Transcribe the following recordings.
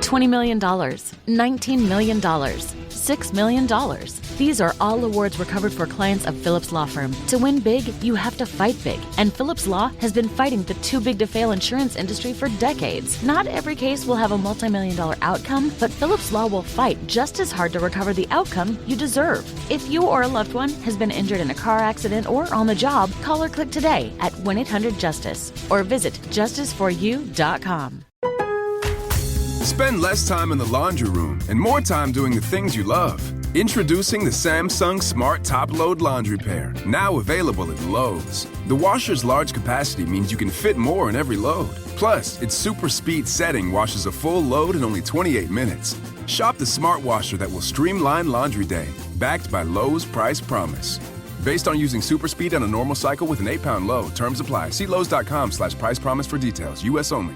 $20 million, $19 million, $6 million. These are all awards recovered for clients of Phillips Law Firm. To win big, you have to fight big. And Phillips Law has been fighting the too big to fail insurance industry for decades. Not every case will have a multi-million-dollar outcome, but Phillips Law will fight just as hard to recover the outcome you deserve. If you or a loved one has been injured in a car accident or on the job, call or click today at 1-800-JUSTICE or visit justiceforyou.com. Spend less time in the laundry room and more time doing the things you love. Introducing the Samsung Smart Top Load Laundry Pair, now available at Lowe's. The washer's large capacity means you can fit more in every load. Plus, its super speed setting washes a full load in only 28 minutes. Shop the smart washer that will streamline laundry day, backed by Lowe's Price Promise. Based on using super speed on a normal cycle with an 8-pound load. Terms apply. See Lowe's.com/price promise for details. U.S. only.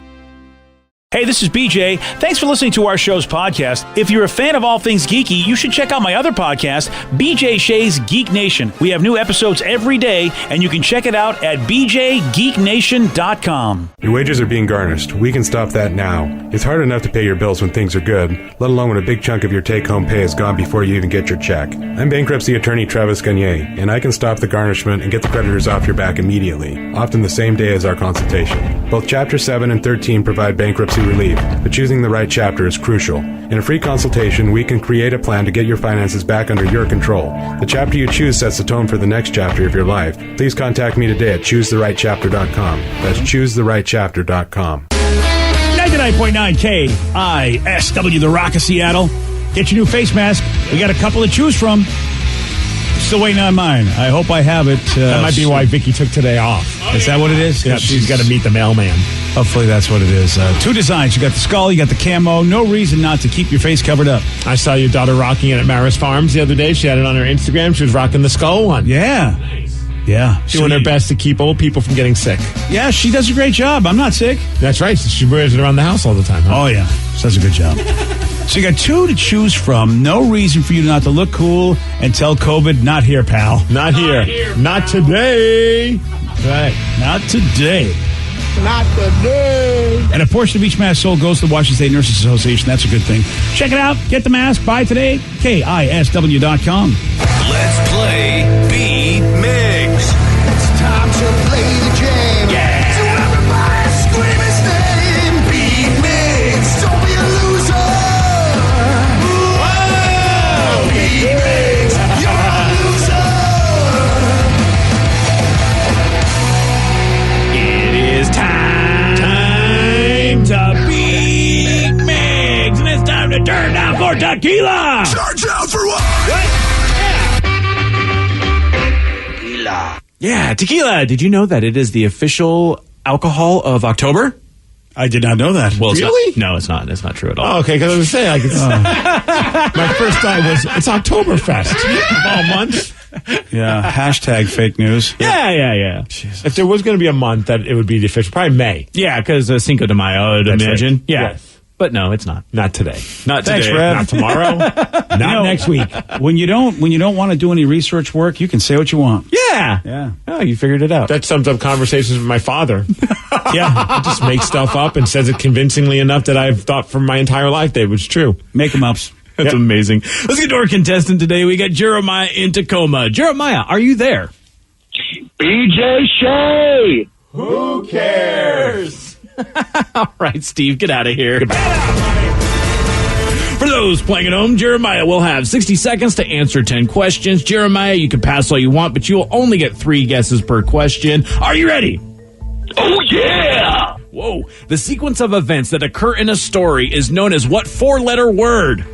Hey, this is BJ. Thanks for listening to our show's podcast. If you're a fan of all things geeky, you should check out my other podcast, BJ Shea's Geek Nation. We have new episodes every day, and you can check it out at bjgeeknation.com. Your wages are being garnished. We can stop that now. It's hard enough to pay your bills when things are good, let alone when a big chunk of your take-home pay is gone before you even get your check. I'm bankruptcy attorney Travis Gagne, and I can stop the garnishment and get the creditors off your back immediately, often the same day as our consultation. Both Chapter 7 and 13 provide bankruptcy relief, but choosing the right chapter is crucial. In a free consultation, we can create a plan to get your finances back under your control. The chapter you choose sets the tone for the next chapter of your life. Please contact me today at choosetherightchapter.com. That's choosetherightchapter.com. 99.9 KISW, the Rock of Seattle. Get your new face mask. We got a couple to choose from. Still waiting on mine. I hope I have it. That might be why Vicky took today off. Is that what it is? Yeah, she's got to meet the mailman. Hopefully that's what it is. Two designs. You got the skull, you got the camo. No reason not to keep your face covered up. I saw your daughter rocking it at Maris Farms the other day. She had it on her Instagram. She was rocking the skull one. Yeah. Yeah. Doing her best to keep old people from getting sick. Yeah, she does a great job. I'm not sick. That's right. She wears it around the house all the time. Huh? Oh, yeah. She does a good job. So you got two to choose from. No reason for you not to look cool and tell COVID, not here, pal. Not here. Not today. Right. Not today. Not today. And a portion of each mask sold goes to the Washington State Nurses Association. That's a good thing. Check it out. Get the mask. Buy today. KISW.com. Let's play Beat Migs. It's time to play the game. Yeah. So everybody scream his name. Beat Migs. Don't be a loser. Whoa. Beat Migs. You're a loser. It is time to beat Migs. And it's time to turn down for tequila. Charge out for what? Yeah, tequila. Did you know that it is the official alcohol of October? I did not know that. Well, Really? No, it's not. It's not true at all. Oh, okay, because I was saying, like, my first thought was, it's Oktoberfest of all months. Yeah, hashtag fake news. Yeah. Jesus. If there was going to be a month that it would be the official, probably May. Yeah, because Cinco de Mayo, I'd That's imagine. right. Yeah. Yes. But no, it's not. Not today. Not Thanks, today. Rev. Not tomorrow. Not next week. When you don't want to do any research work, you can say what you want. Yeah. Yeah. Oh, you figured it out. That sums up conversations with my father. Yeah. He just makes stuff up and says it convincingly enough that I've thought for my entire life that it was true. Make them ups. That's amazing. Let's get to our contestant today. We got Jeremiah in Tacoma. Jeremiah, are you there? BJ Shea. Who cares? All right, Steve, get out of here. For those playing at home, Jeremiah will have 60 seconds to answer 10 questions. Jeremiah, you can pass all you want, but you will only get 3 guesses per question. Are you ready? Oh, yeah. Whoa. The sequence of events that occur in a story is known as what 4-letter word?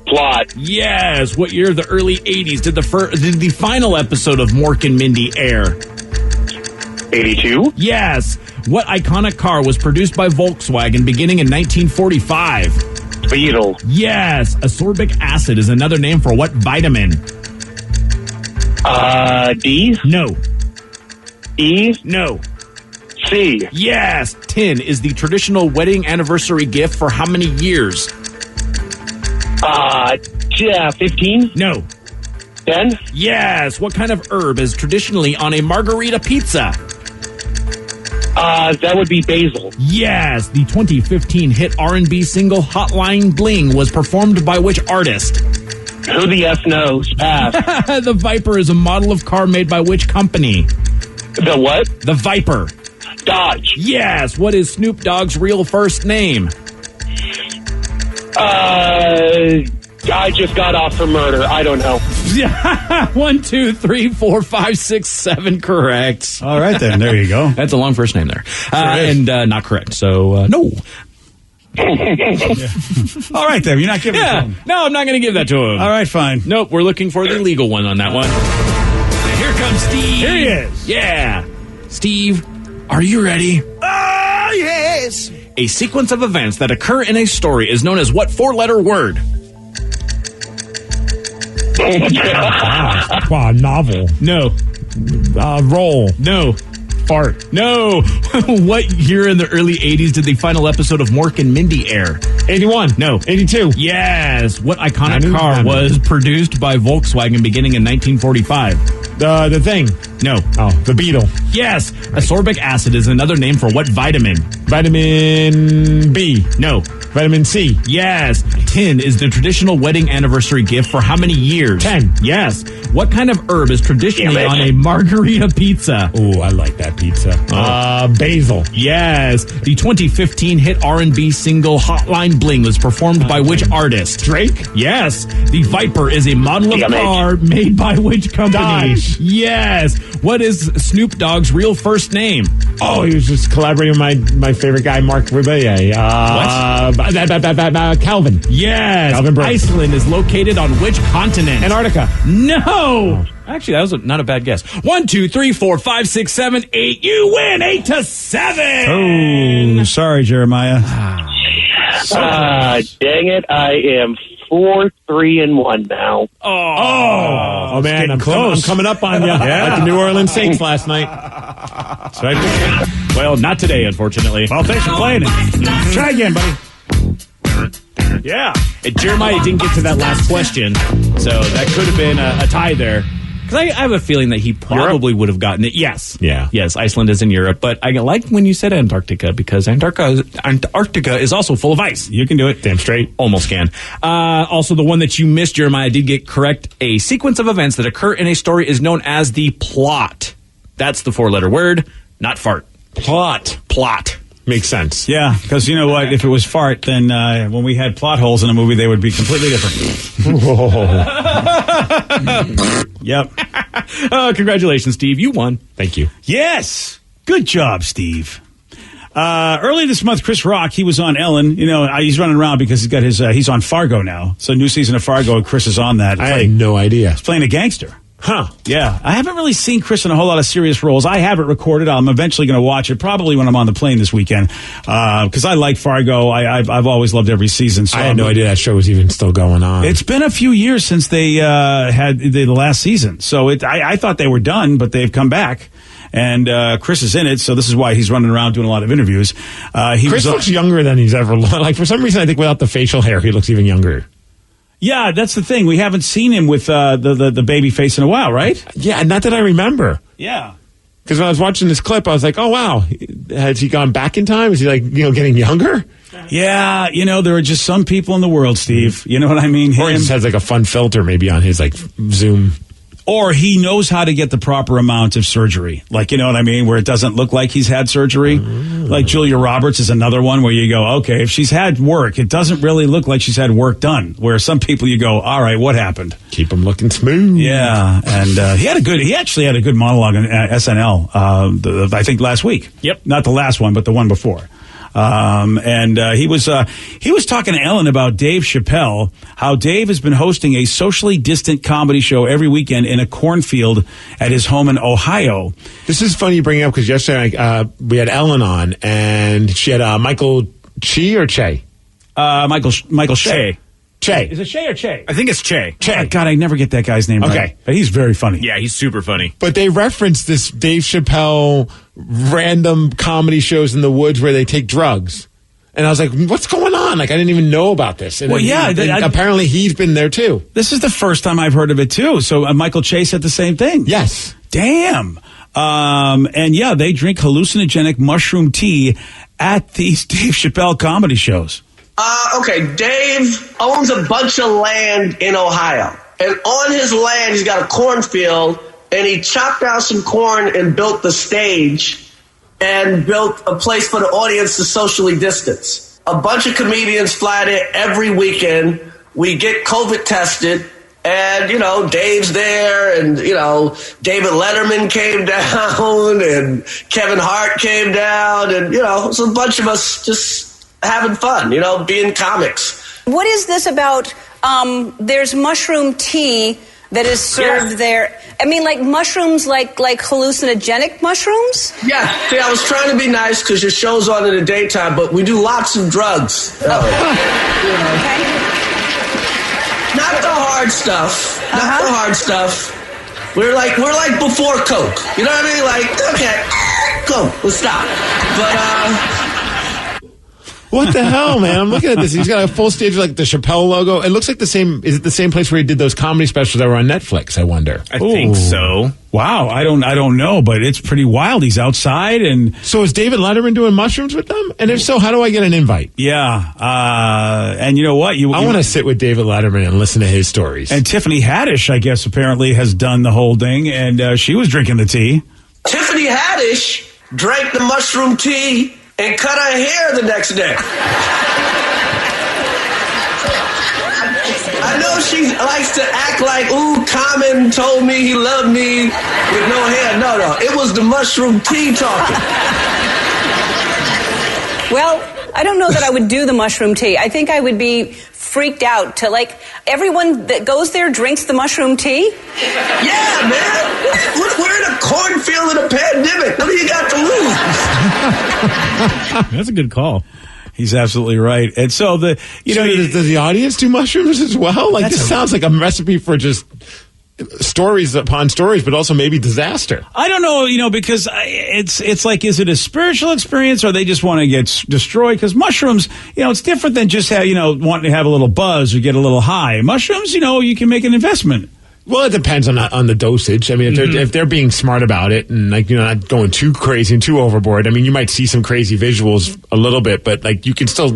Plot. Yes. What year of the early 80s did the final episode of Mork and Mindy air? 82. Yes. What iconic car was produced by Volkswagen beginning in 1945? Beetle. Yes. Ascorbic acid is another name for what vitamin? D. No. E. No. C. Yes. Tin is the traditional wedding anniversary gift for how many years? 15. No. 10. Yes. What kind of herb is traditionally on a margarita pizza? That would be Basil. Yes, the 2015 hit R&B single Hotline Bling was performed by which artist? Who the F knows? Pass. The Viper is a model of car made by which company? The what? The Viper. Dodge. Yes, what is Snoop Dogg's real first name? I just got off for murder. I don't know. 1, 2, 3, 4, 5, 6, 7. Correct. All right, then. There you go. That's a long first name there. And not correct. So, no. All right, then. You're not giving it to him. No, I'm not going to give that to him. All right, fine. Nope, we're looking for the legal one on that one. Here comes Steve. Here he is. Yeah. Steve, are you ready? Oh, yes. A sequence of events that occur in a story is known as what four-letter word? Wow, novel. No. Roll. No. Fart. No. What year in the early 80s did the final episode of Mork and Mindy air? 81. No. 82. Yes. What iconic car was produced by Volkswagen beginning in 1945? The thing. No. Oh, the Beetle. Yes. Ascorbic acid is another name for what vitamin? Vitamin B. No. Vitamin C. Yes. Tin is the traditional wedding anniversary gift for how many years? 10. Yes. What kind of herb is traditionally on a margarita pizza? Ooh, I like that pizza. Basil. Yes. The 2015 hit R&B single Hotline Bling was performed by which artist? Drake. Yes. The Viper is a model of car made by which company? Dodge. Yes. What is Snoop Dogg's real first name? Oh, he was just collaborating with my favorite guy, Mark Rebillet. Calvin. Yes. Calvin Brooks. Iceland is located on which continent? Antarctica. No. Actually, that was not a bad guess. 1, 2, 3, 4, 5, 6, 7, 8. You win 8-7. Oh, sorry, Jeremiah. Dang it. I am 4-3-1 now. Oh man, I'm coming up on you. Like the New Orleans Saints last night. So I Well, not today, unfortunately. well, thanks for playing it. Try again, buddy. Yeah. Jeremiah didn't get to that last question, so that could have been a tie there. Because I have a feeling that he probably would have gotten it. Yes. Yeah. Yes, Iceland is in Europe. But I like when you said Antarctica, because Antarctica is also full of ice. You can do it. Damn straight. Almost can. Also, the one that you missed, Jeremiah, did get correct. A sequence of events that occur in a story is known as the plot. That's the four-letter word, not fart. Plot. Makes sense. Yeah, because you know what? If it was fart, then when we had plot holes in a movie, they would be completely different. Yep. Congratulations, Steve. You won. Thank you. Yes. Good job, Steve. Early this month, Chris Rock, he was on Ellen. You know, he's running around because he's got his, he's on Fargo now. So new season of Fargo, and Chris is on that. I had no idea. He's playing a gangster. Huh. Yeah. I haven't really seen Chris in a whole lot of serious roles. I have it recorded. I'm eventually going to watch it, probably when I'm on the plane this weekend. Because I like Fargo. I've always loved every season. So I had no idea that show was even still going on. It's been a few years since they had the last season. So I thought they were done, but they've come back. And Chris is in it, so this is why he's running around doing a lot of interviews. Chris looks younger than he's ever looked. Like, for some reason, I think without the facial hair, he looks even younger. Yeah, that's the thing. We haven't seen him with the baby face in a while, right? Yeah, not that I remember. Yeah. Because when I was watching this clip, I was like, oh, wow. Has he gone back in time? Is he, like, getting younger? Yeah, there are just some people in the world, Steve. You know what I mean? Or he just has, like, a fun filter maybe on his, like, Zoom. Or he knows how to get the proper amount of surgery. Like, you know what I mean? Where it doesn't look like he's had surgery. Like Julia Roberts is another one where you go, okay, if she's had work, it doesn't really look like she's had work done. Where some people you go, all right, what happened? Keep him looking smooth. Yeah. And he actually had a good monologue on SNL, I think last week. Yep. Not the last one, but the one before. He was talking to Ellen about Dave Chappelle, how Dave has been hosting a socially distant comedy show every weekend in a cornfield at his home in Ohio. This is funny you bring it up because yesterday we had Ellen on and she had Michael Che or Che? Michael Shea. Che. Is it Shea or Che? I think it's Che. Oh, God, I never get that guy's name right. Okay. But he's very funny. Yeah, he's super funny. But they referenced this Dave Chappelle random comedy shows in the woods where they take drugs. And I was like, what's going on? Like, I didn't even know about this. And apparently he's been there too. This is the first time I've heard of it too. So Michael Che said the same thing. Yes. Damn. And yeah, they drink hallucinogenic mushroom tea at these Dave Chappelle comedy shows. Okay, Dave owns a bunch of land in Ohio. And on his land, he's got a cornfield, and he chopped out some corn and built the stage and built a place for the audience to socially distance. A bunch of comedians fly there every weekend. We get COVID tested. And, Dave's there, and, David Letterman came down, and Kevin Hart came down, and, so a bunch of us just having fun, being comics. What is this about? There's mushroom tea that is served there. I mean, like mushrooms, like hallucinogenic mushrooms? Yeah. See, I was trying to be nice because your show's on in the daytime, but we do lots of drugs. Okay. Not the hard stuff. Not the hard stuff. We're like before Coke. You know what I mean? Like, okay, go, let's stop. But what the hell, man? I'm looking at this. He's got a full stage like the Chappelle logo. It looks like the same. Is it the same place where he did those comedy specials that were on Netflix? I wonder. I think so. Wow, I don't know, but it's pretty wild. He's outside, and so is David Letterman doing mushrooms with them? And if so, how do I get an invite? Yeah, and you know what? I want to sit with David Letterman and listen to his stories. And Tiffany Haddish, I guess, apparently has done the whole thing, and she was drinking the tea. Tiffany Haddish drank the mushroom tea and cut her hair the next day. I know she likes to act like, Common told me he loved me with no hair. No, it was the mushroom tea talking. Well, I don't know that I would do the mushroom tea. I think I would be freaked out to, everyone that goes there drinks the mushroom tea? Yeah, man. We're in a cornfield in a pandemic. What do you got to lose? That's a good call. He's absolutely right. And so does the audience do mushrooms as well? This sounds like a recipe for just stories upon stories, but also maybe disaster. I don't know, because it's like, is it a spiritual experience or they just want to get destroyed? Because mushrooms, it's different than just wanting to have a little buzz or get a little high. Mushrooms, you can make an investment. Well, it depends on the dosage. I mean, if they're being smart about it and not going too crazy and too overboard. I mean, you might see some crazy visuals a little bit, but you can still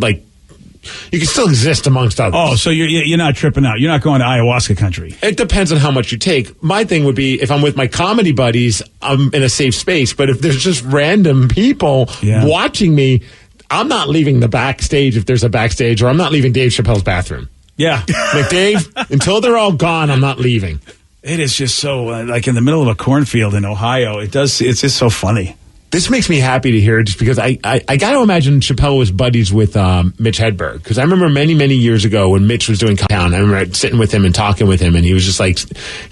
exist amongst others. Oh, so you're not tripping out. You're not going to ayahuasca country. It depends on how much you take. My thing would be if I'm with my comedy buddies, I'm in a safe space. But if there's just random people watching me, I'm not leaving the backstage if there's a backstage, or I'm not leaving Dave Chappelle's bathroom. Yeah. Like, Dave, until they're all gone, I'm not leaving. It is just so, like in the middle of a cornfield in Ohio. It's just so funny. This makes me happy to hear, just because I got to imagine Chappelle was buddies with Mitch Hedberg. Because I remember many, many years ago when Mitch was doing Town, I remember sitting with him and talking with him, and he was just like,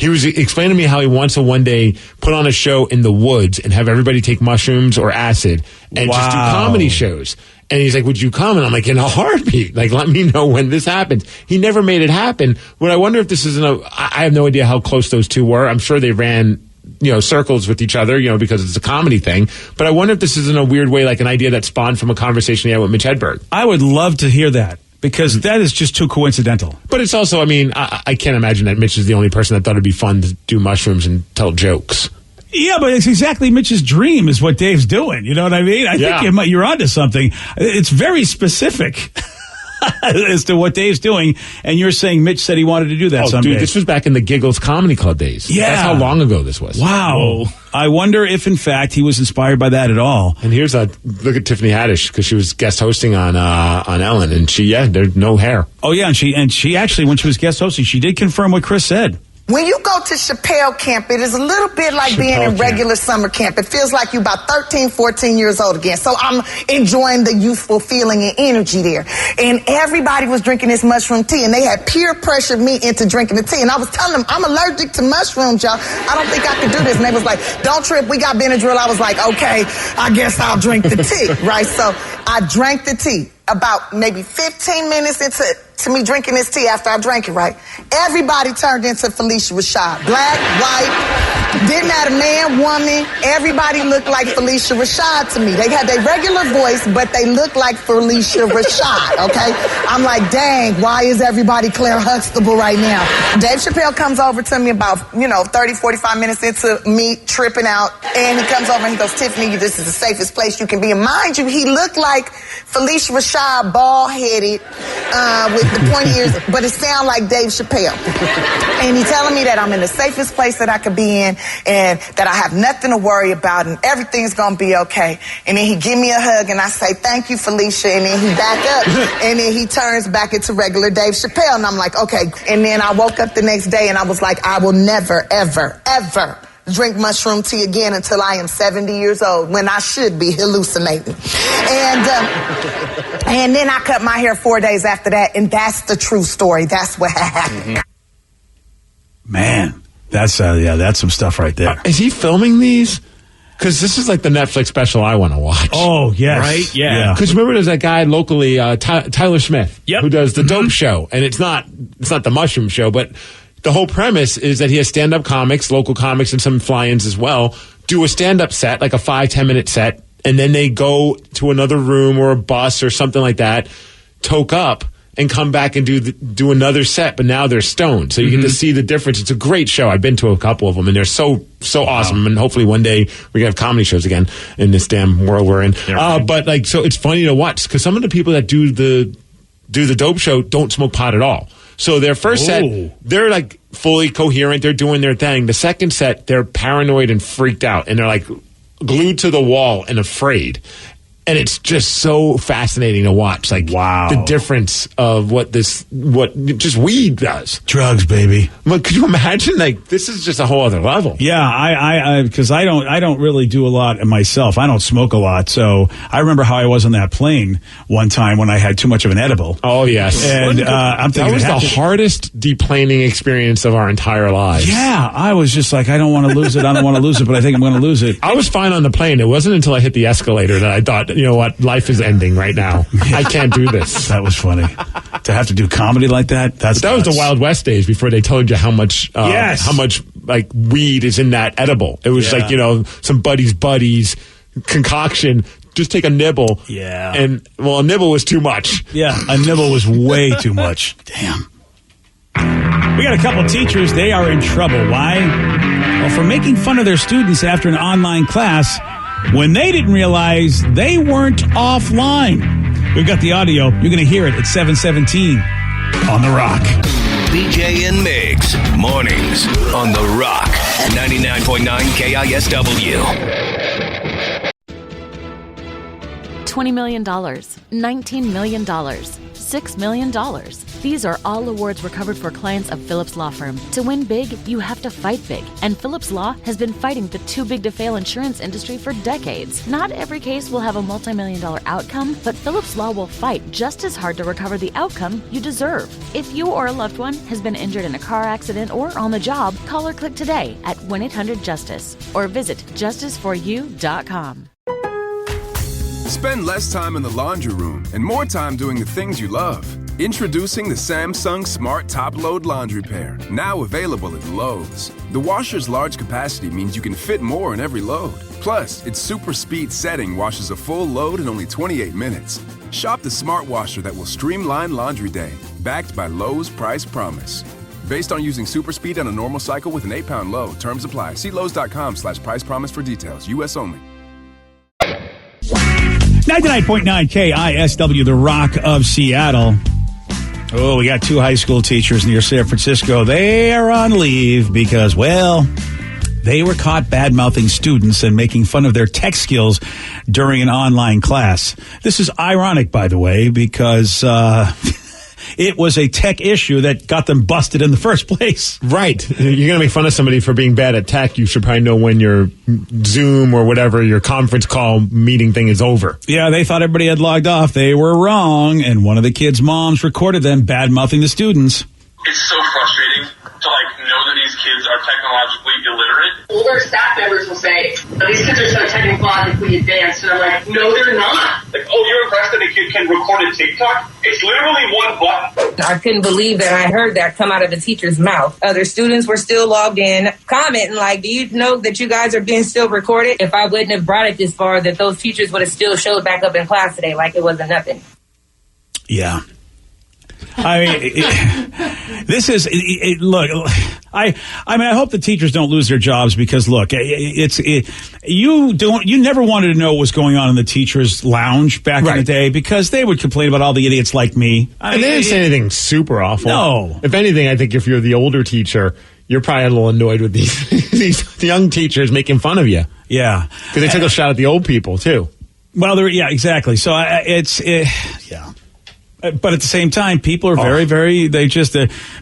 he was explaining to me how he wants to one day put on a show in the woods and have everybody take mushrooms or acid and just do comedy shows. And he's like, would you come? And I'm like, in a heartbeat. Like, let me know when this happens. He never made it happen. But I wonder if this is I have no idea how close those two were. I'm sure they ran, circles with each other, because it's a comedy thing. But I wonder if this is in a weird way, like an idea that spawned from a conversation he had with Mitch Hedberg. I would love to hear that, because that is just too coincidental. But it's also, I can't imagine that Mitch is the only person that thought it'd be fun to do mushrooms and tell jokes. Yeah, but it's exactly Mitch's dream is what Dave's doing. You know what I mean? I think you're onto something. It's very specific as to what Dave's doing, and you're saying Mitch said he wanted to do that someday. Dude, this was back in the Giggles Comedy Club days. Yeah. That's how long ago this was. Wow. Whoa. I wonder if, in fact, he was inspired by that at all. And here's look at Tiffany Haddish, because she was guest hosting on Ellen, and there's no hair. Oh, yeah, and she actually, when she was guest hosting, she did confirm what Chris said. When you go to Chappelle camp, it is a little bit like being in regular summer camp. It feels like you're about 13, 14 years old again. So I'm enjoying the youthful feeling and energy there. And everybody was drinking this mushroom tea, and they had peer pressured me into drinking the tea. And I was telling them, I'm allergic to mushrooms, y'all. I don't think I can do this. And they was like, don't trip, we got Benadryl. I was like, okay, I guess I'll drink the tea, right? So I drank the tea. About maybe 15 minutes into to me drinking this tea after I drank it, right? Everybody turned into Felicia Rashad. Black, white, didn't matter, man, woman. Everybody looked like Felicia Rashad to me. They had their regular voice, but they looked like Felicia Rashad, okay? I'm like, dang, why is everybody Claire Huxtable right now? Dave Chappelle comes over to me about, 30, 45 minutes into me tripping out, and he comes over and he goes, Tiffany, this is the safest place you can be. And mind you, he looked like Felicia Rashad, bald-headed, with the pointy ears, but it sounded like Dave Chappelle. And he telling me that I'm in the safest place that I could be in, and that I have nothing to worry about, and everything's gonna be okay. And then he give me a hug, and I say, thank you, Felicia, and then he back up, and then he turns back into regular Dave Chappelle, and I'm like, okay. And then I woke up the next day, and I was like, I will never, ever, ever drink mushroom tea again until I am 70 years old, when I should be hallucinating. And then I cut my hair 4 days after that, and that's the true story. That's what happened. Man, that's some stuff right there. Is he filming these? Because this is like the Netflix special I want to watch. Oh, yes. Right? Yeah. Because remember, there's that guy locally, Tyler Smith, who does the Dope Show. And it's not the Mushroom Show, but the whole premise is that he has stand-up comics, local comics, and some fly-ins as well, do a stand-up set, like a 5-10 minute set, and then they go to another room or a bus or something like that, toke up, and come back and do another set, but now they're stoned. So you get to see the difference. It's a great show. I've been to a couple of them, and they're so awesome. And hopefully one day we can have comedy shows again in this damn world we're in. Yeah, right. But so it's funny to watch, because some of the people that do the Dope Show don't smoke pot at all. So their first set, they're like fully coherent. They're doing their thing. The second set, they're paranoid and freaked out, and they're like glued to the wall and afraid. And it's just so fascinating to watch, like, the difference of what just weed does. Drugs, baby. But could you imagine? Like, this is just a whole other level. Yeah, because I don't really do a lot myself. I don't smoke a lot, so I remember how I was on that plane one time when I had too much of an edible. Oh yes, and I'm thinking that was the hardest deplaning experience of our entire lives. Yeah, I was just like, I don't want to lose it. I don't want to lose it, but I think I'm going to lose it. I was fine on the plane. It wasn't until I hit the escalator that I thought, you know what, life is ending right now. I can't do this. That was funny. To have to do comedy like that, that was the Wild West days before they told you how much like weed is in that edible. It was like, some buddies concoction. Just take a nibble. Yeah. And, a nibble was too much. Yeah, a nibble was way too much. Damn. We got a couple teachers. They are in trouble. Why? Well, for making fun of their students after an online class when they didn't realize they weren't offline. We've got the audio. You're going to hear it at 7:17 on The Rock. BJ and Migs, mornings on The Rock, 99.9 KISW. $20 million, $19 million, $6 million. These are all awards recovered for clients of Phillips Law Firm. To win big, you have to fight big. And Phillips Law has been fighting the too-big-to-fail insurance industry for decades. Not every case will have a multi-million-dollar outcome, but Phillips Law will fight just as hard to recover the outcome you deserve. If you or a loved one has been injured in a car accident or on the job, call or click today at 1-800-JUSTICE or visit justiceforyou.com. Spend less time in the laundry room and more time doing the things you love. Introducing the Samsung Smart Top Load Laundry Pair, now available at Lowe's. The washer's large capacity means you can fit more in every load. Plus, its super speed setting washes a full load in only 28 minutes. Shop the smart washer that will streamline laundry day, backed by Lowe's Price Promise. Based on using super speed on a normal cycle with an 8-pound load. Terms apply. See Lowe's.com/price promise for details. U.S. only. 99.9 KISW, The Rock of Seattle. Oh, we got two high school teachers near San Francisco. They are on leave because, they were caught bad-mouthing students and making fun of their tech skills during an online class. This is ironic, by the way, because it was a tech issue that got them busted in the first place. Right. You're going to make fun of somebody for being bad at tech. You should probably know when your Zoom or whatever, your conference call meeting thing is over. Yeah, they thought everybody had logged off. They were wrong. And one of the kids' moms recorded them bad-mouthing the students. It's so frustrating to know that these kids are technologically illiterate. Older staff members will say, these kids are so technologically advanced, and I'm like, no, they're not. You're impressed that a kid can record a TikTok? It's literally one button. I couldn't believe that I heard that come out of a teacher's mouth. Other students were still logged in, commenting do you know that you guys are being still recorded? If I wouldn't have brought it this far, that those teachers would have still showed back up in class today like it wasn't nothing. Yeah. I mean, this is look. I hope the teachers don't lose their jobs because look, you never wanted to know what was going on in the teachers' lounge back in the day because they would complain about all the idiots like me. And they didn't say anything super awful. No. If anything, I think if you're the older teacher, you're probably a little annoyed with these young teachers making fun of you. Yeah, because they took a shot at the old people too. Well, exactly. So yeah. But at the same time, people are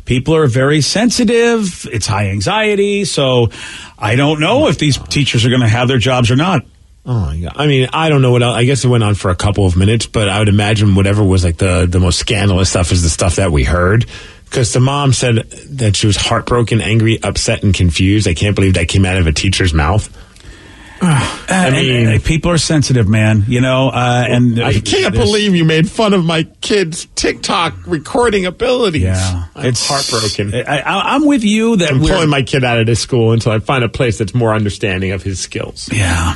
people are very sensitive. It's high anxiety. So I don't know if these teachers are going to have their jobs or not. Oh my God. I mean, I don't know what else. I guess it went on for a couple of minutes, but I would imagine whatever was the most scandalous stuff is the stuff that we heard. Because the mom said that she was heartbroken, angry, upset, and confused. I can't believe that came out of a teacher's mouth. I mean, people are sensitive, man. And I can't believe you made fun of my kid's TikTok recording abilities. Yeah, it's heartbroken. I'm with you that I'm pulling my kid out of this school until I find a place that's more understanding of his skills. Yeah,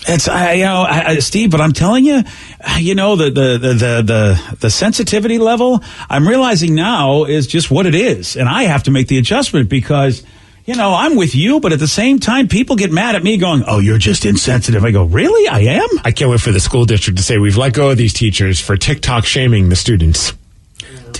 it's Steve, but I'm telling you, the sensitivity level I'm realizing now is just what it is, and I have to make the adjustment because. I'm with you, but at the same time, people get mad at me going, oh, you're just insensitive. I go, really? I am? I can't wait for the school district to say we've let go of these teachers for TikTok shaming the students.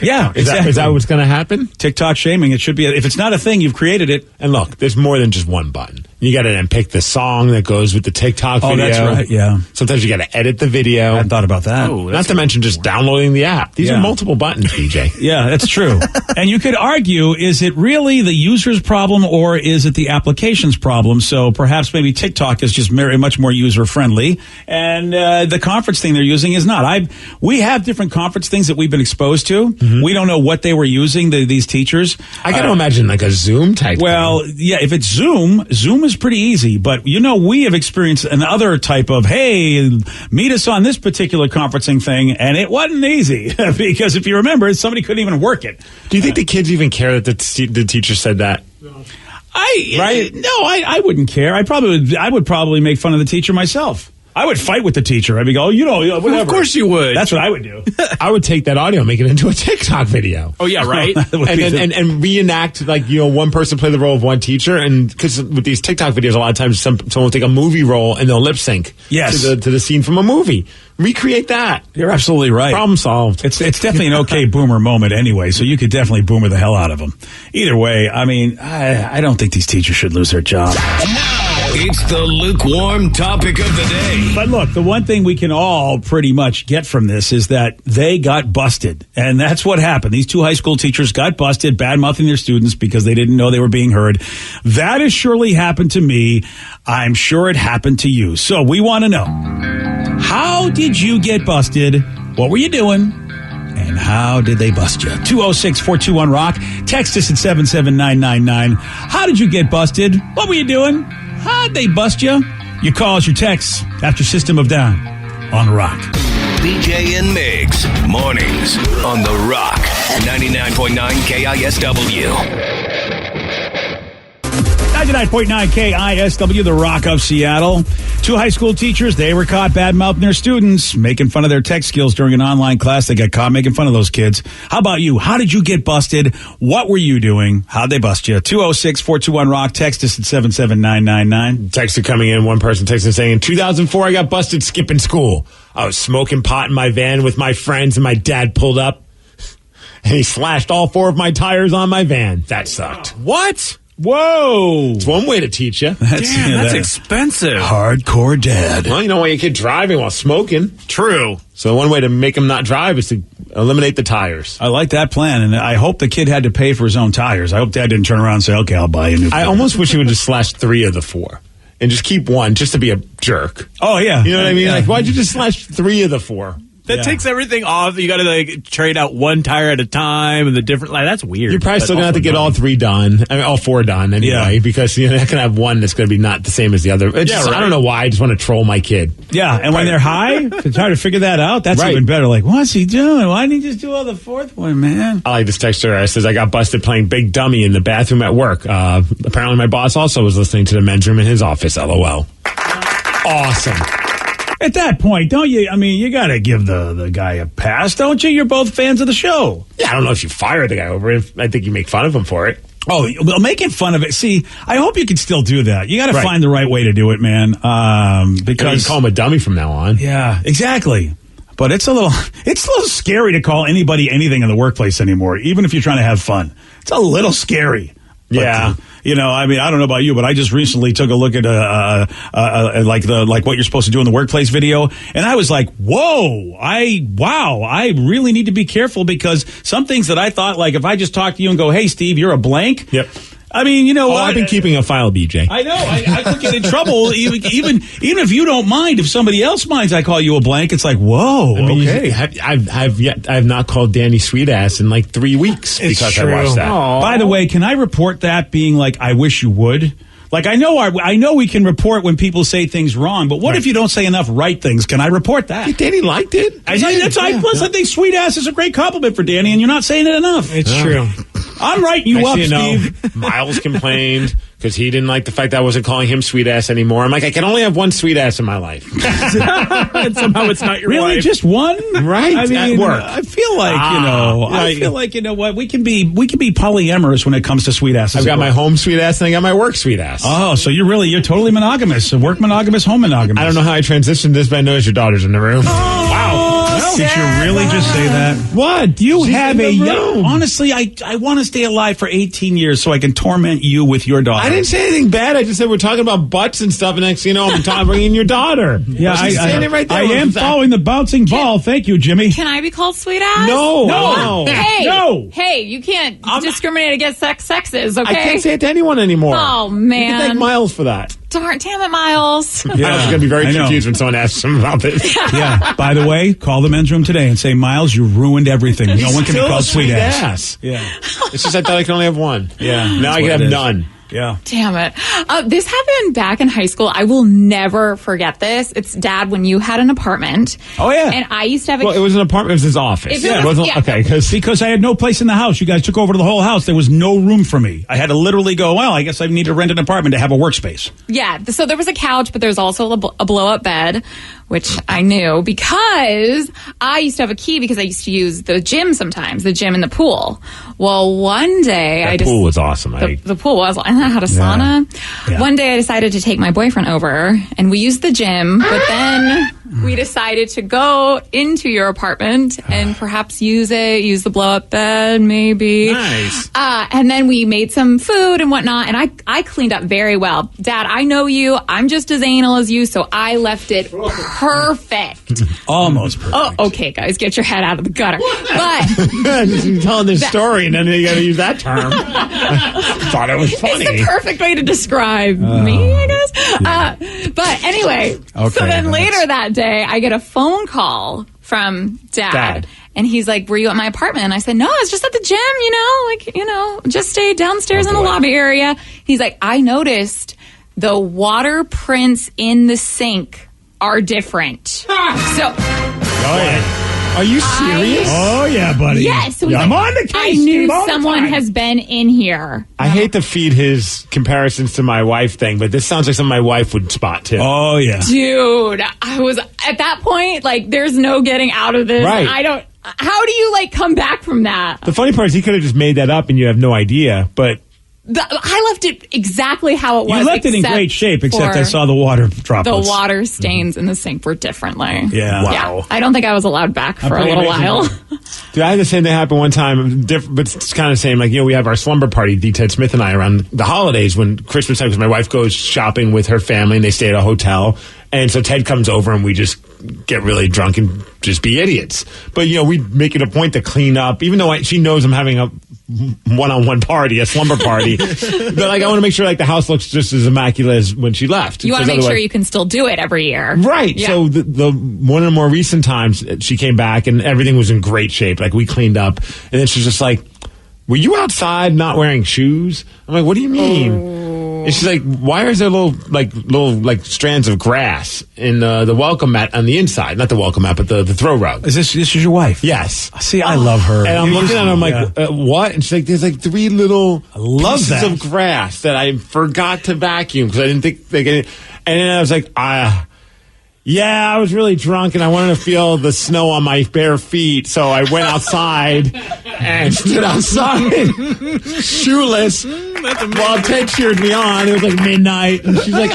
Yeah, exactly. Is that what's going to happen? TikTok shaming. It should be. If it's not a thing, you've created it. And look, there's more than just one button. You got to then pick the song that goes with the TikTok video. Oh, that's right, yeah. Sometimes you got to edit the video. I hadn't thought about that. Not to mention just downloading the app. These are multiple buttons, BJ. Yeah, that's true. And you could argue, is it really the user's problem or is it the application's problem? So perhaps maybe TikTok is just very much more user-friendly and the conference thing they're using is not. We have different conference things that we've been exposed to. Mm-hmm. We don't know what they were using, these teachers. I got to imagine like a Zoom type thing. Yeah, if it's Zoom is pretty easy. But, we have experienced another type of, hey, meet us on this particular conferencing thing. And it wasn't easy because if you remember, somebody couldn't even work it. Do you think the kids even care that the teacher said that? I wouldn't care. I would probably make fun of the teacher myself. I would fight with the teacher. I'd be go, whatever. Of course you would. That's what I would do. I would take that audio and make it into a TikTok video. Oh, yeah, right? and reenact, one person play the role of one teacher. And because with these TikTok videos, a lot of times someone will take a movie role and they'll lip sync to the scene from a movie. Recreate that. You're absolutely right. Problem solved. It's definitely an okay boomer moment anyway, so you could definitely boomer the hell out of them. Either way, I mean, I don't think these teachers should lose their job. It's the lukewarm topic of the day. But look, the one thing we can all pretty much get from this is that they got busted. And that's what happened. These two high school teachers got busted, bad-mouthing their students because they didn't know they were being heard. That has surely happened to me. I'm sure it happened to you. So we want to know, how did you get busted? What were you doing? And how did they bust you? 206-421-ROCK. Text us at 77999. How did you get busted? What were you doing? How'd they bust you? Your calls, your texts, after System of Down on Rock. BJ and Migs, mornings on The Rock, 99.9 KISW. 99.9 KISW, The Rock of Seattle. Two high school teachers, they were caught bad-mouthing their students, making fun of their tech skills during an online class. They got caught making fun of those kids. How about you? How did you get busted? What were you doing? How'd they bust you? 206-421-ROCK. Text us at 77999. Texts are coming in. One person texting saying, in 2004, I got busted skipping school. I was smoking pot in my van with my friends, and my dad pulled up, and he slashed all 4 of my tires on my van. That sucked. What? Whoa. It's one way to teach you. That's expensive. Hardcore dad. Well, you don't want your kid driving while smoking. True. So one way to make him not drive is to eliminate the tires. I like that plan, and I hope the kid had to pay for his own tires. I hope dad didn't turn around and say, okay, I'll buy you a new I almost wish he would just slash 3 of the 4 and just keep one just to be a jerk. Oh, yeah. You know what I mean? Like, why'd you just slash 3 of the 4? That takes everything off. You got to like trade out one tire at a time and the different. Like, that's weird. You're probably still gonna have to get all 3 done. I mean, all 4 done anyway, because you're not gonna have one that's gonna be not the same as the other. It's just, I don't know why. I just want to troll my kid. Yeah, and when they're high, to try to figure that out, that's even better. Like, what's he doing? Why didn't he just do all the 4th one, man? I like this texter. It says, I got busted playing Big Dummy in the bathroom at work. Apparently, my boss also was listening to the men's room in his office. LOL. Awesome. At that point, don't you? I mean, you got to give the guy a pass, don't you? You're both fans of the show. Yeah, I don't know if you fire the guy over it. I think you make fun of him for it. Oh, well, making fun of it. See, I hope you can still do that. You got to find the right way to do it, man. Because you call him a dummy from now on. Yeah, exactly. But it's a little scary to call anybody anything in the workplace anymore, even if you're trying to have fun. It's a little scary. Yeah. But, I mean, I don't know about you, but I just recently took a look at like what you're supposed to do in the workplace video, and I was like, I really need to be careful, because some things that I thought, like if I just talk to you and go, hey, Steve, you're a blank. Yep. I mean, you know what? I've been keeping a file, BJ. I know. I could get in trouble. Even if you don't mind, if somebody else minds, I call you a blank. It's like, whoa, okay. I've not called Danny Sweetass in like 3 weeks because I watched that. Aww. By the way, can I report that being like, I wish you would? Like, I know we can report when people say things wrong, but what if you don't say enough right things? Can I report that? Danny liked it. I think sweet ass is a great compliment for Danny, and you're not saying it enough. It's true. I'm writing you up, Steve. Miles complained because he didn't like the fact that I wasn't calling him sweet ass anymore. I'm like, I can only have one sweet ass in my life. And somehow it's not your really wife. Just one? Right. I mean, at work. I feel like, you know what, we can be polyamorous when it comes to sweet asses. I've got my home sweet ass and I got my work sweet ass. Oh, so you're totally monogamous. Work monogamous, home monogamous. I don't know how I transitioned this, but I noticed your daughter's in the room. Wow. Did you really just say that? What? You have honestly, I want to stay alive for 18 years so I can torment you with your daughter. I didn't say anything bad. I just said we're talking about butts and stuff, and next thing you know, I'm bringing your daughter. Yeah, I am following the bouncing ball. Thank you, Jimmy. Can I be called sweet ass? No. Hey, you can't discriminate against sexes, okay? I can't say it to anyone anymore. Oh, man. You can thank Miles for that. Damn it, Miles. Yeah. I was going to be very confused when someone asks him about this. Yeah. By the way, call the men's room today and say, Miles, you ruined everything. No one can be called sweet ass. Yeah. It's just I thought I could only have one. Yeah. Now I can have none. Yeah. Damn it. This happened back in high school. I will never forget this. It's, Dad, when you had an apartment. Oh, yeah. And I used to have Well, it was an apartment. It was his office. It wasn't. Okay, because I had no place in the house. You guys took over the whole house. There was no room for me. I had to literally go, well, I guess I need to rent an apartment to have a workspace. Yeah. So there was a couch, but there was also a blow-up bed, which I knew because I used to have a key because I used to use the gym sometimes, the gym and the pool. Well, one day the pool was awesome. The pool was, and I had a sauna. Yeah. One day I decided to take my boyfriend over, and we used the gym, but then we decided to go into your apartment and perhaps use the blow-up bed, maybe. Nice. And then we made some food and whatnot, and I cleaned up very well. Dad, I know you. I'm just as anal as you, so I left it perfect. Almost perfect. Oh, okay, guys, get your head out of the gutter. But you're telling this story, and then you got to use that term. Thought it was funny. It's the perfect way to describe me, I guess. Yeah. But anyway, so then later that day, I get a phone call from Dad. And he's like, were you at my apartment? And I said, no, I was just at the gym, just stayed downstairs in the lobby area. He's like, I noticed the water prints in the sink are different. So... Oh, yeah. Are you serious? Oh, yeah, buddy. Yes. So I'm on the case. I knew someone has been in here. I hate to feed his comparisons to my wife thing, but this sounds like something my wife would spot, too. Oh, yeah. Dude, I was, at that point, like, there's no getting out of this. Right. How do you, come back from that? The funny part is he could have just made that up and you have no idea, but... I left it exactly how it was. You left it in great shape, except I saw the water droplets. The water stains in the sink were differently. Yeah. Wow. Yeah. I don't think I was allowed back for a little while. Dude, I had the same thing happen one time, but it's kind of the same. We have our slumber party, D. Ted Smith and I, around the holidays when Christmas time, because my wife goes shopping with her family and they stay at a hotel. And so Ted comes over and we just get really drunk and just be idiots. But, we make it a point to clean up, even though she knows I'm having a one-on-one party, a slumber party. But like, I want to make sure like the house looks just as immaculate as when she left. You want to make sure you can still do it every year. Right. Yeah. So the one of the more recent times she came back and everything was in great shape. Like we cleaned up and then she's just like, were you outside not wearing shoes? I'm like, what do you mean? And she's like, why is there little strands of grass in the welcome mat on the inside? Not the welcome mat, but the throw rug. This is your wife? Yes. See, I love her. And I'm looking at her, I'm like, what? And she's like, there's like 3 little pieces of grass that I forgot to vacuum because I didn't think they get it. And then I was like, yeah, I was really drunk and I wanted to feel the snow on my bare feet. So I went outside and stood outside shoeless while Ted cheered me on. It was like midnight. And she's like,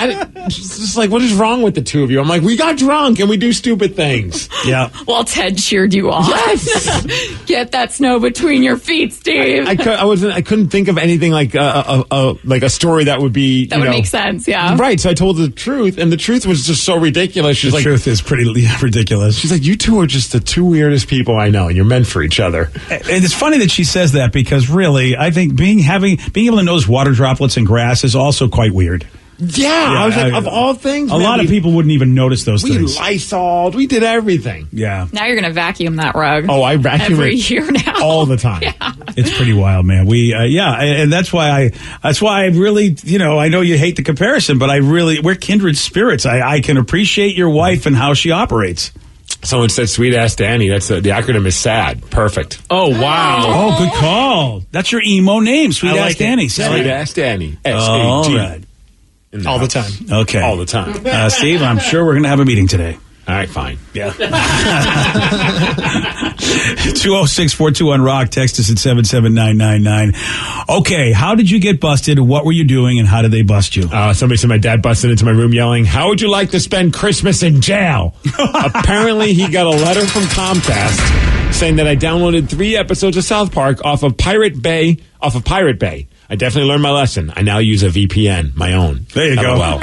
she's just like, what is wrong with the two of you? I'm like, we got drunk and we do stupid things. Yeah. Well, Ted cheered you on. Yes. Get that snow between your feet, Steve. I couldn't think of anything like a story that would be, that would make sense. Yeah. Right. So I told the truth and the truth was just so ridiculous. She's the truth is pretty ridiculous. She's like, you two are just the 2 weirdest people I know, and you're meant for each other. And it's funny that she says that because really, I think being able to notice water droplets in grass is also quite weird. Yeah, I was like, of all things, a lot of people wouldn't even notice those things. We Lysol'd, we did everything. Yeah. Now you're going to vacuum that rug. Oh, I vacuum every it year now, all the time. Yeah. It's pretty wild, man. And that's why I really, I know you hate the comparison, but we're kindred spirits. I can appreciate your wife and how she operates. Someone said "Sweet Ass Danny." That's the acronym is SAD. Perfect. Oh wow! Oh, good call. That's your emo name, Sweet Ass Danny. Sweet Ass Danny. All SAD. right. All the time. Okay. All the time. Steve, I'm sure we're going to have a meeting today. All right, fine. Yeah. 206-421-ROCK. Text us at 77999. Okay, how did you get busted? What were you doing, and how did they bust you? Somebody said my dad busted into my room yelling, "How would you like to spend Christmas in jail?" Apparently, he got a letter from Comcast saying that I downloaded 3 episodes of South Park off of Pirate Bay. I definitely learned my lesson. I now use a VPN, my own. There you go. Well.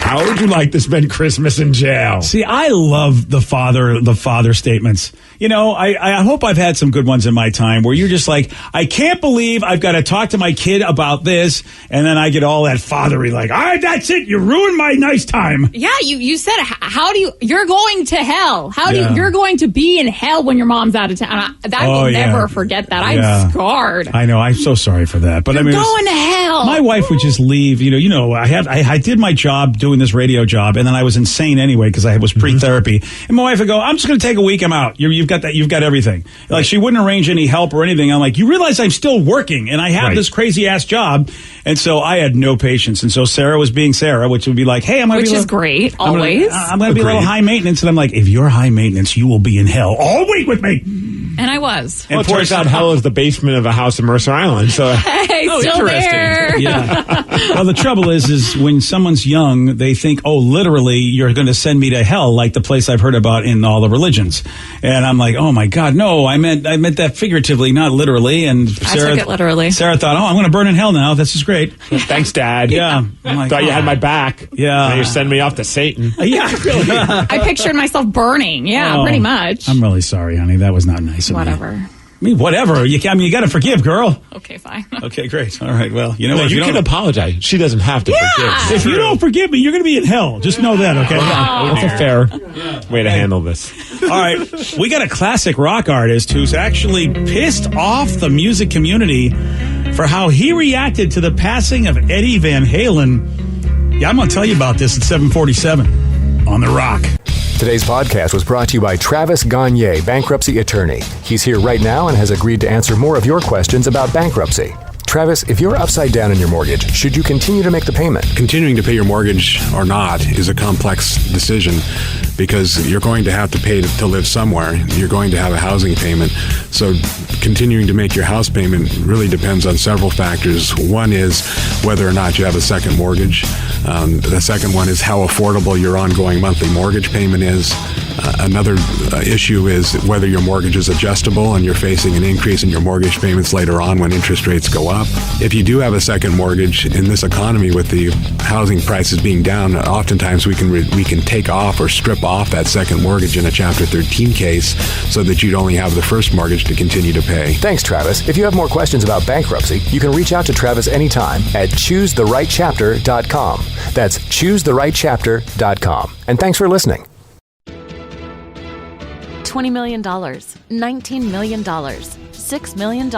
How would you like to spend Christmas in jail? See, I love the father statements. I hope I've had some good ones in my time where you're just like, I can't believe I've got to talk to my kid about this. And then I get all that fathery like, all right, that's it. You ruined my nice time. Yeah, you said, you're going to hell. You're going to be in hell when your mom's out of town. I will never forget that. I'm scarred. I know. I'm so sorry for that. But you're going to hell. My wife would just leave. I did my job doing this radio job, and then I was insane anyway because I was pre-therapy. And my wife would go, "I'm just going to take a week. I'm out. You've got everything." Like she wouldn't arrange any help or anything. I'm like, you realize I'm still working and I have this crazy ass job, and so I had no patience. And so Sarah was being Sarah, which would be like, "Hey, which is great always. I'm going to be a little high maintenance," and I'm like, "If you're high maintenance, you will be in hell all week with me." And I was. Well, it turns out hell is the basement of a house in Mercer Island. So hey, still there. Yeah. Well, the trouble is when someone's young, they think, "Oh, literally, you're going to send me to hell," like the place I've heard about in all the religions. And I'm like, "Oh my God, no! I meant that figuratively, not literally." And Sarah took it literally. Sarah thought, "Oh, I'm going to burn in hell now. This is great." Thanks, Dad. Yeah. I'm like, thought you had my back. Yeah. Now you're sending me off to Satan. Yeah, really. I pictured myself burning. Yeah, pretty much. I'm really sorry, honey. That was not nice of Whatever. me. I mean, whatever. You got to forgive, girl. Okay, fine. Okay, great. All right. Well, you know no, what? You can apologize. She doesn't have to forgive. If you don't forgive me, you're going to be in hell. Just know that, okay? That's a fair way to handle this. All right. We got a classic rock artist who's actually pissed off the music community for how he reacted to the passing of Eddie Van Halen. Yeah, I'm going to tell you about this at 7:47 on The Rock. Today's podcast was brought to you by Travis Gagne, bankruptcy attorney. He's here right now and has agreed to answer more of your questions about bankruptcy. Travis, if you're upside down in your mortgage, should you continue to make the payment? Continuing to pay your mortgage or not is a complex decision because you're going to have to pay to live somewhere. You're going to have a housing payment. So continuing to make your house payment really depends on several factors. One is whether or not you have a second mortgage. The second one is how affordable your ongoing monthly mortgage payment is. Another issue is whether your mortgage is adjustable and you're facing an increase in your mortgage payments later on when interest rates go up. If you do have a second mortgage in this economy with the housing prices being down, oftentimes we can take off or strip off that second mortgage in a Chapter 13 case so that you'd only have the first mortgage to continue to pay. Thanks, Travis. If you have more questions about bankruptcy, you can reach out to Travis anytime at ChooseTheRightChapter.com. That's ChooseTheRightChapter.com. And thanks for listening. $20 million, $19 million, $6 million.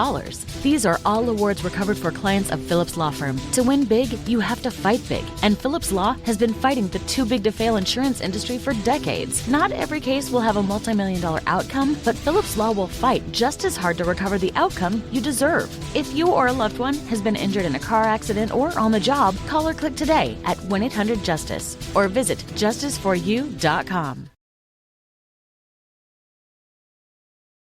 These are all awards recovered for clients of Phillips Law Firm. To win big, you have to fight big. And Phillips Law has been fighting the too big to fail insurance industry for decades. Not every case will have a multi-million-dollar outcome, but Phillips Law will fight just as hard to recover the outcome you deserve. If you or a loved one has been injured in a car accident or on the job, call or click today at 1-800-JUSTICE or visit justiceforyou.com.